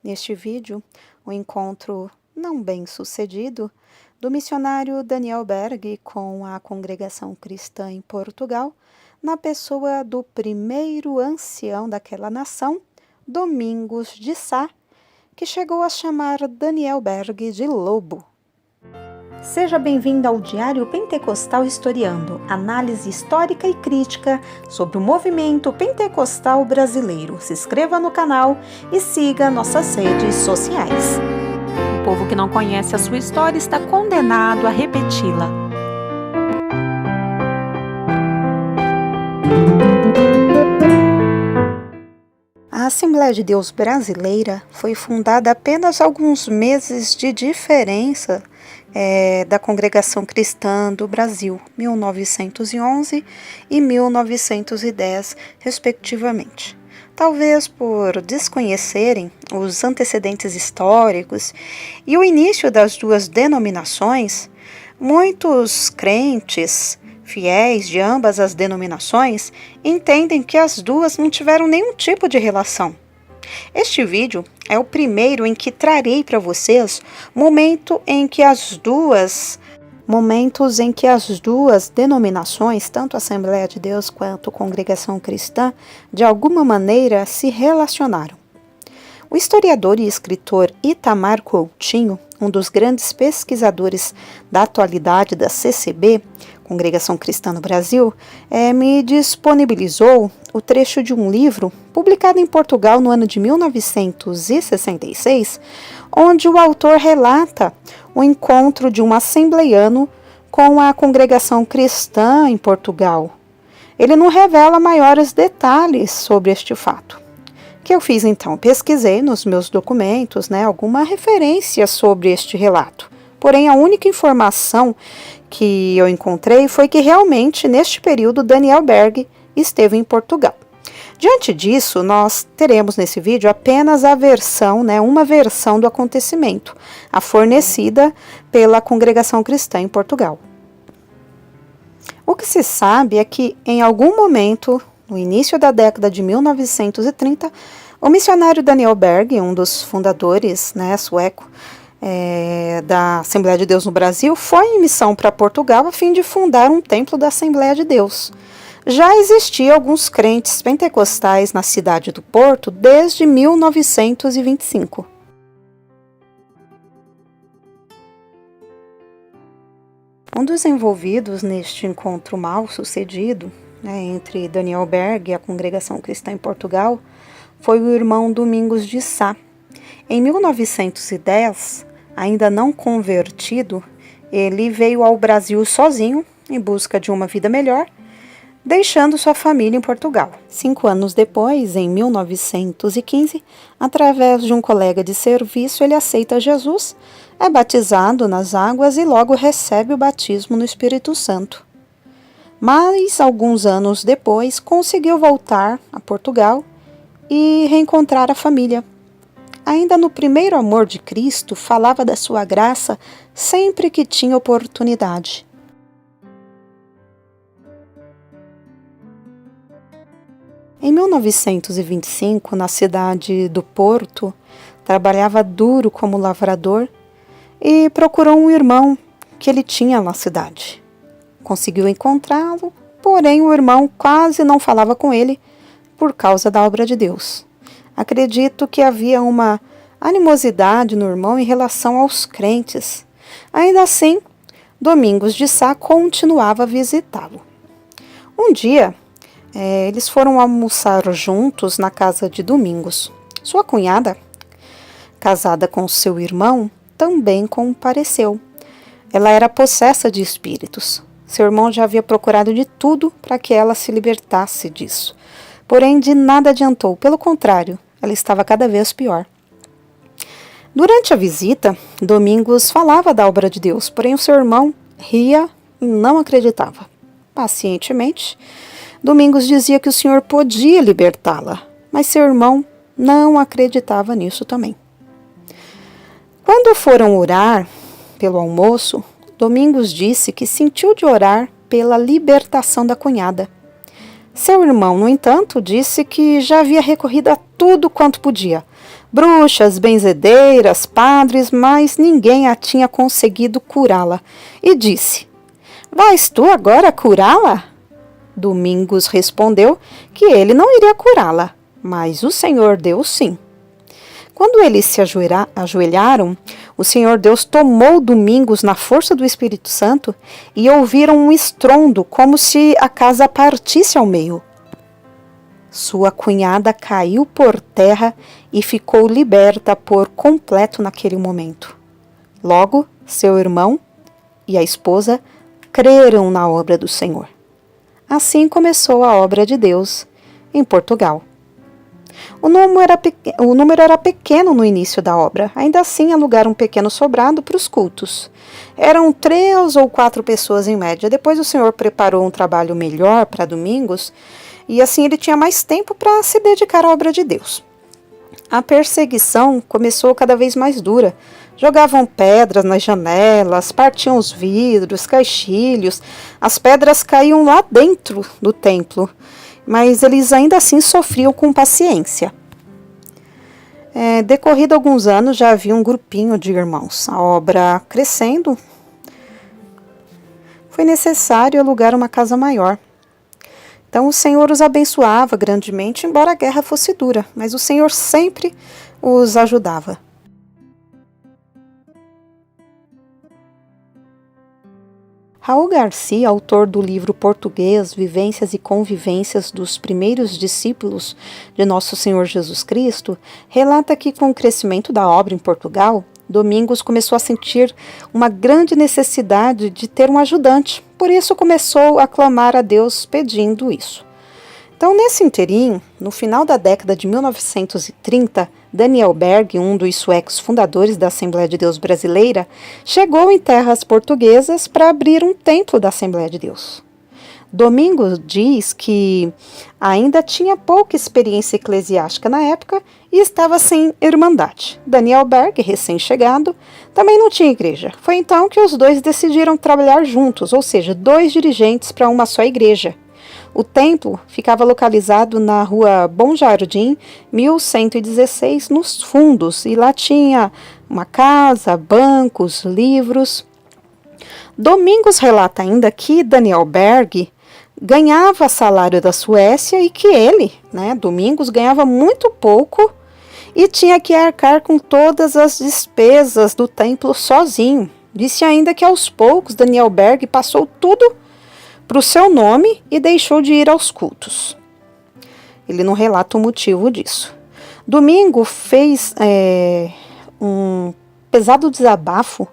Neste vídeo, o encontro não bem sucedido do missionário Daniel Berg com a congregação cristã em Portugal, na pessoa do primeiro ancião daquela nação, Domingos de Sá, que chegou a chamar Daniel Berg de lobo. Seja bem-vindo ao Diário Pentecostal Historiando, análise histórica e crítica sobre o movimento pentecostal brasileiro. Se inscreva no canal e siga nossas redes sociais. O povo que não conhece a sua história está condenado a repeti-la. A Assembleia de Deus Brasileira foi fundada apenas alguns meses de diferença da Congregação Cristã do Brasil, 1911 e 1910, respectivamente. Talvez por desconhecerem os antecedentes históricos e o início das duas denominações, muitos crentes fiéis de ambas as denominações entendem que as duas não tiveram nenhum tipo de relação. Este vídeo é o primeiro em que trarei para vocês momentos em que as duas denominações, tanto a Assembleia de Deus quanto a Congregação Cristã, de alguma maneira se relacionaram. O historiador e escritor Itamar Coutinho, um dos grandes pesquisadores da atualidade da CCB, Congregação Cristã no Brasil, me disponibilizou o trecho de um livro publicado em Portugal no ano de 1966, onde o autor relata o encontro de um assembleiano com a Congregação Cristã em Portugal. Ele não revela maiores detalhes sobre este fato. O que eu fiz então? Pesquisei nos meus documentos, alguma referência sobre este relato. Porém, a única informação que eu encontrei foi que realmente, neste período, Daniel Berg esteve em Portugal. Diante disso, nós teremos nesse vídeo apenas a versão, uma versão do acontecimento, a fornecida pela Congregação Cristã em Portugal. O que se sabe é que, em algum momento, no início da década de 1930, o missionário Daniel Berg, um dos fundadores sueco, da Assembleia de Deus no Brasil, foi em missão para Portugal a fim de fundar um templo da Assembleia de Deus. Já existiam alguns crentes pentecostais na cidade do Porto desde 1925. Um dos envolvidos neste encontro mal sucedido entre Daniel Berg e a Congregação Cristã em Portugal foi o irmão Domingos de Sá. Em 1910, ainda não convertido, ele veio ao Brasil sozinho em busca de uma vida melhor, deixando sua família em Portugal. 5 anos depois, em 1915, através de um colega de serviço, ele aceita Jesus, é batizado nas águas e logo recebe o batismo no Espírito Santo. Mas, alguns anos depois, conseguiu voltar a Portugal e reencontrar a família. Ainda no primeiro amor de Cristo, falava da sua graça sempre que tinha oportunidade. Em 1925, na cidade do Porto, trabalhava duro como lavrador e procurou um irmão que ele tinha na cidade. Conseguiu encontrá-lo, porém o irmão quase não falava com ele por causa da obra de Deus. Acredito que havia uma animosidade no irmão em relação aos crentes. Ainda assim, Domingos de Sá continuava a visitá-lo. Um dia, eles foram almoçar juntos na casa de Domingos. Sua cunhada, casada com seu irmão, também compareceu. Ela era possessa de espíritos. Seu irmão já havia procurado de tudo para que ela se libertasse disso. Porém, de nada adiantou. Pelo contrário, ela estava cada vez pior. Durante a visita, Domingos falava da obra de Deus, porém o seu irmão ria e não acreditava. Pacientemente, Domingos dizia que o Senhor podia libertá-la, mas seu irmão não acreditava nisso também. Quando foram orar pelo almoço, Domingos disse que sentiu de orar pela libertação da cunhada. Seu irmão, no entanto, disse que já havia recorrido a tudo quanto podia. Bruxas, benzedeiras, padres, mas ninguém a tinha conseguido curá-la. E disse: Vais tu agora curá-la? Domingos respondeu que ele não iria curá-la, mas o Senhor Deus sim. Quando eles se ajoelharam, o Senhor Deus tomou Domingos na força do Espírito Santo e ouviram um estrondo como se a casa partisse ao meio. Sua cunhada caiu por terra e ficou liberta por completo naquele momento. Logo, seu irmão e a esposa creram na obra do Senhor. Assim começou a obra de Deus em Portugal. O número era pequeno no início da obra, ainda assim alugaram um pequeno sobrado para os cultos. Eram 3 ou 4 pessoas em média. Depois o Senhor preparou um trabalho melhor para Domingos e assim ele tinha mais tempo para se dedicar à obra de Deus. A perseguição começou cada vez mais dura. Jogavam pedras nas janelas, partiam os vidros, caixilhos. As pedras caíam lá dentro do templo, mas eles ainda assim sofriam com paciência. Decorrido alguns anos, já havia um grupinho de irmãos. A obra crescendo, foi necessário alugar uma casa maior. Então o Senhor os abençoava grandemente, embora a guerra fosse dura, mas o Senhor sempre os ajudava. Raul Garcia, autor do livro português Vivências e Convivências dos Primeiros Discípulos de Nosso Senhor Jesus Cristo, relata que com o crescimento da obra em Portugal, Domingos começou a sentir uma grande necessidade de ter um ajudante, por isso começou a clamar a Deus pedindo isso. Então, nesse inteirinho, no final da década de 1930, Daniel Berg, um dos suecos fundadores da Assembleia de Deus Brasileira, chegou em terras portuguesas para abrir um templo da Assembleia de Deus. Domingos diz que ainda tinha pouca experiência eclesiástica na época e estava sem irmandade. Daniel Berg, recém-chegado, também não tinha igreja. Foi então que os dois decidiram trabalhar juntos, ou seja, 2 dirigentes para uma só igreja. O templo ficava localizado na rua Bom Jardim, 1116, nos fundos, e lá tinha uma casa, bancos, livros. Domingos relata ainda que Daniel Berg ganhava salário da Suécia e que ele, Domingos, ganhava muito pouco e tinha que arcar com todas as despesas do templo sozinho. Disse ainda que aos poucos Daniel Berg passou tudo para o seu nome e deixou de ir aos cultos. Ele não relata o motivo disso. Domingo fez um pesado desabafo,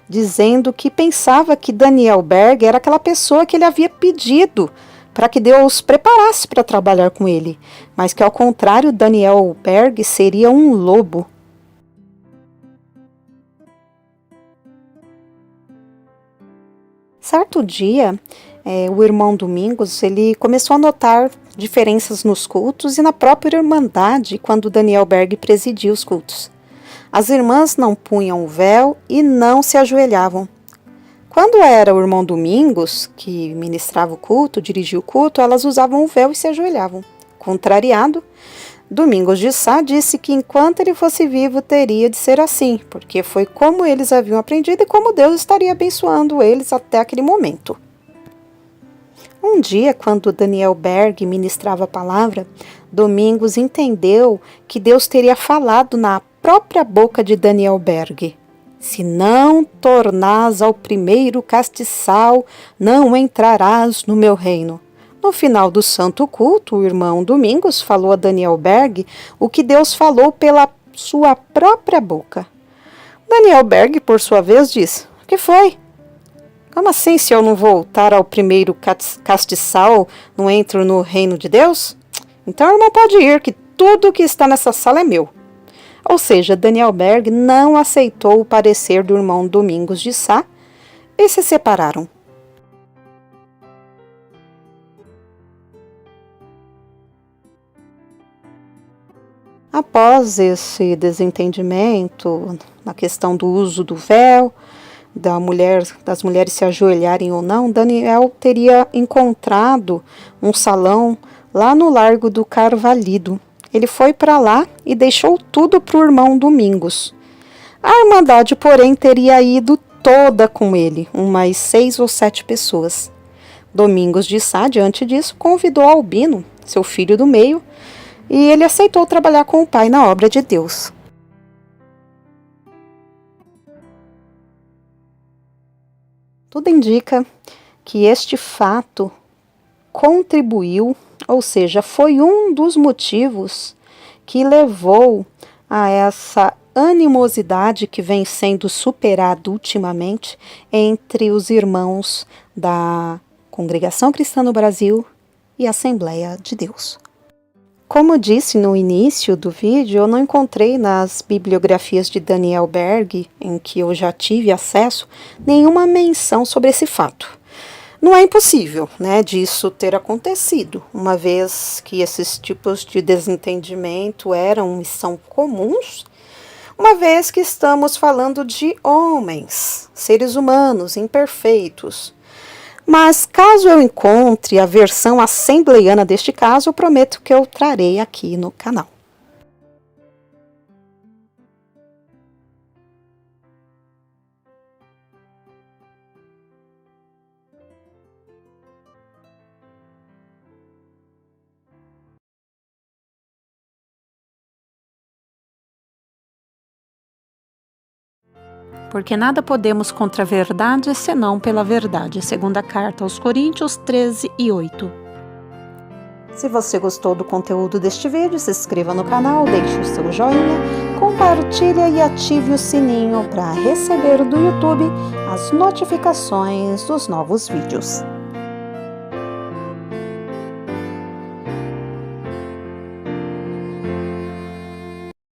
dizendo que pensava que Daniel Berg era aquela pessoa que ele havia pedido para que Deus preparasse para trabalhar com ele, mas que ao contrário, Daniel Berg seria um lobo. Certo dia, o irmão Domingos ele começou a notar diferenças nos cultos e na própria irmandade quando Daniel Berg presidia os cultos. As irmãs não punham o véu e não se ajoelhavam. Quando era o irmão Domingos, que ministrava o culto, dirigia o culto, elas usavam o véu e se ajoelhavam. Contrariado, Domingos de Sá disse que enquanto ele fosse vivo teria de ser assim, porque foi como eles haviam aprendido e como Deus estaria abençoando eles até aquele momento. Um dia, quando Daniel Berg ministrava a palavra, Domingos entendeu que Deus teria falado na própria boca de Daniel Berg: se não tornás ao primeiro castiçal, não entrarás no meu reino. No final do santo culto, o irmão Domingos falou a Daniel Berg o que Deus falou pela sua própria boca. Daniel Berg, por sua vez, disse: o que foi? Como assim, se eu não voltar ao primeiro castiçal, não entro no reino de Deus? Então, irmão, pode ir, que tudo que está nessa sala é meu. Ou seja, Daniel Berg não aceitou o parecer do irmão Domingos de Sá e se separaram. Após esse desentendimento na questão do uso do véu, das mulheres se ajoelharem ou não, Daniel teria encontrado um salão lá no Largo do Carvalhido. Ele foi para lá e deixou tudo para o irmão Domingos. A Irmandade, porém, teria ido toda com ele, umas 6 ou 7 pessoas. Domingos de Sá, diante disso, convidou Albino, seu filho do meio, e ele aceitou trabalhar com o pai na obra de Deus. Tudo indica que este fato contribuiu, ou seja, foi um dos motivos que levou a essa animosidade que vem sendo superada ultimamente entre os irmãos da Congregação Cristã no Brasil e Assembleia de Deus. Como disse no início do vídeo, eu não encontrei nas bibliografias de Daniel Berg, em que eu já tive acesso, nenhuma menção sobre esse fato. Não é impossível, disso ter acontecido, uma vez que esses tipos de desentendimento eram e são comuns, uma vez que estamos falando de homens, seres humanos, imperfeitos. Mas caso eu encontre a versão assembleiana deste caso, eu prometo que eu trarei aqui no canal. Porque nada podemos contra a verdade, senão pela verdade. Segunda carta aos Coríntios 13:8. Se você gostou do conteúdo deste vídeo, se inscreva no canal, deixe o seu joinha, compartilhe e ative o sininho para receber do YouTube as notificações dos novos vídeos.